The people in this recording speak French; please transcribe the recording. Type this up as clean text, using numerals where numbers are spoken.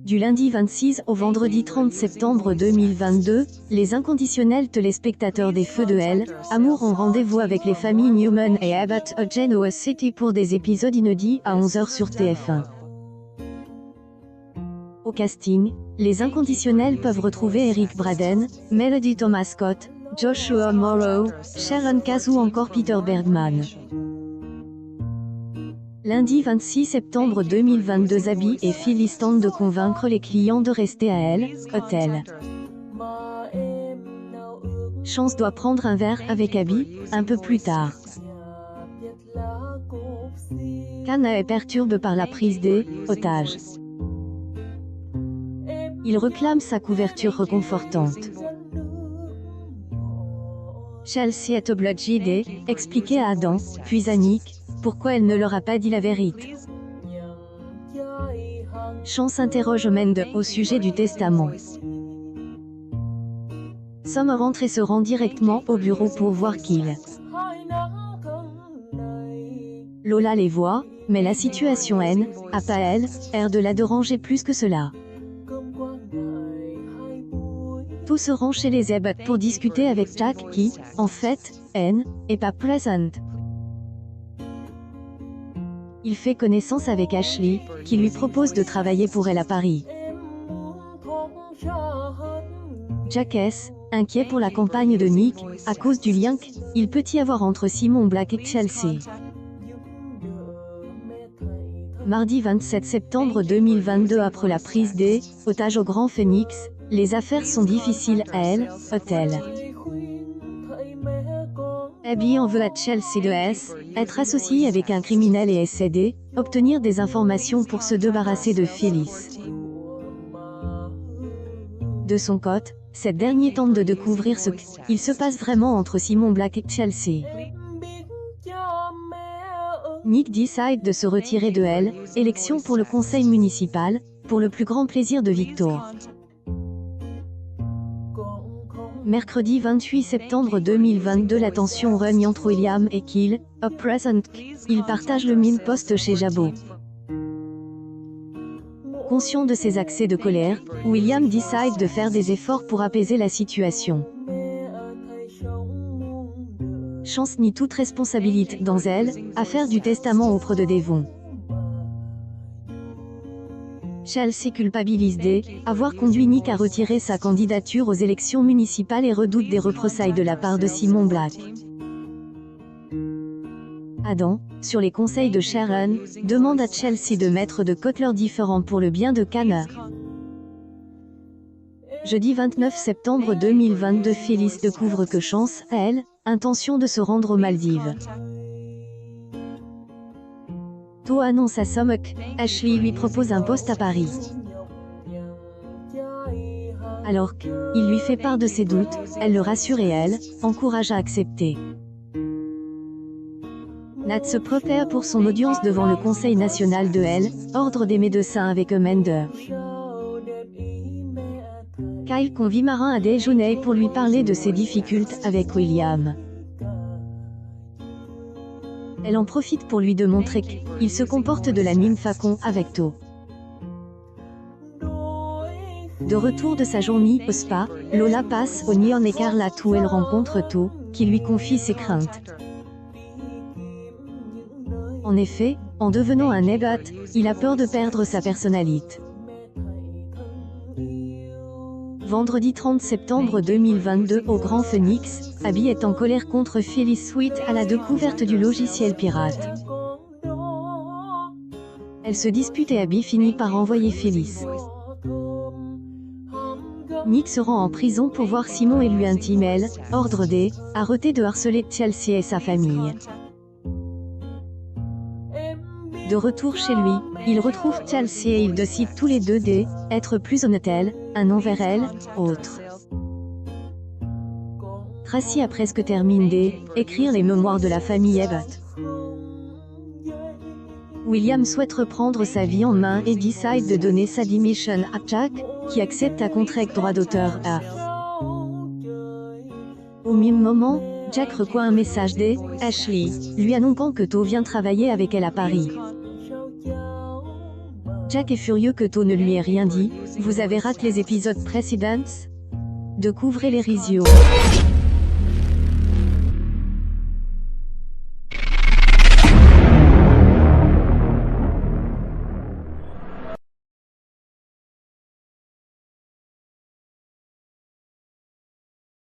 Du lundi 26 au vendredi 30 septembre 2022, les inconditionnels téléspectateurs des Feux de Hell, Amour ont rendez-vous avec les familles Newman et Abbott à Genoa City pour des épisodes inédits à 11h sur TF1. Au casting, les inconditionnels peuvent retrouver Eric Braeden, Melody Thomas Scott, Joshua Morrow, Sharon Cass ou encore Peter Bergman. Lundi 26 septembre 2022, Abby et Phyllis tentent de convaincre les clients de rester à Elle, Hotel. Chance doit prendre un verre avec Abby, un peu plus tard. Kana est perturbé par la prise des otages. Il réclame sa couverture réconfortante. Chelsea est obligée d'expliquer à Adam, puis à Nick, pourquoi elle ne leur a pas dit la vérité. Chance interroge Mende au sujet du testament. Sam rentre et se rend directement au bureau pour voir qu'il. Lola les voit, mais la situation n'a pas l'air de la déranger plus que cela. Tout se rend chez les Abbott pour discuter avec Jack qui, en fait, n'est pas présent. Il fait connaissance avec Ashley, qui lui propose de travailler pour elle à Paris. Jack est inquiet pour la campagne de Nick, à cause du lien qu'il peut y avoir entre Simon Black et Chelsea. Mardi 27 septembre 2022, après la prise des otages au Grand Phoenix, les affaires sont difficiles à Elle, Hotel. Abby en veut à Chelsea de être associée avec un criminel et essaie d'obtenir des informations pour se débarrasser de Phyllis. De son côté, cette dernière tente de découvrir ce qu'il se passe vraiment entre Simon Black et Chelsea. Nick décide de se retirer de Elle, élection pour le conseil municipal, pour le plus grand plaisir de Victor. Mercredi 28 septembre 2022, la tension règne entre William et Kyle, à present. Ils partagent le même poste chez Jabot. Conscient de ses accès de colère, William décide de faire des efforts pour apaiser la situation. Chance nie toute responsabilité dans Elle, affaire du testament auprès de Devon. Chelsea culpabilise d'avoir conduit Nick à retirer sa candidature aux élections municipales et redoute des représailles de la part de Simon Black. Adam, sur les conseils de Sharon, demande à Chelsea de mettre de côté leurs différends pour le bien de Kana. Jeudi 29 septembre 2022, Phyllis découvre que Chance a intention de se rendre aux Maldives. To annonce à Sam que Ashley lui propose un poste à Paris. Alors qu'il lui fait part de ses doutes, elle le rassure et encourage à accepter. Nat se prépare pour son audience devant le Conseil national de Ordre des médecins avec Mende. Kyle convie Marin à déjeuner pour lui parler de ses difficultés avec William. Elle en profite pour lui démontrer qu'il se comporte de la même façon avec To. De retour de sa journée au spa, Lola passe au Neon Écarlate où elle rencontre To, qui lui confie ses craintes. En effet, en devenant un Abbott, il a peur de perdre sa personnalité. Vendredi 30 septembre 2022, au Grand Phoenix, Abby est en colère contre Phyllis suite à la découverte du logiciel pirate. Elle se dispute et Abby finit par envoyer Phyllis. Nick se rend en prison pour voir Simon et lui intime ordre arrêter de harceler Chelsea et sa famille. De retour chez lui, il retrouve Chelsea et ils décident tous les deux d'être plus honnêtes un envers elle, autre. Tracy a presque terminé d'écrire les mémoires de la famille Abbott. William souhaite reprendre sa vie en main et décide de donner sa démission à Jack, qui accepte un contrat droit d'auteur à. Au même moment, Jack reçoit un message d'Ashley, lui annonçant que To vient travailler avec elle à Paris. Jack est furieux que To ne lui ait rien dit. Vous avez raté les épisodes précédents? Découvrez les Rizio.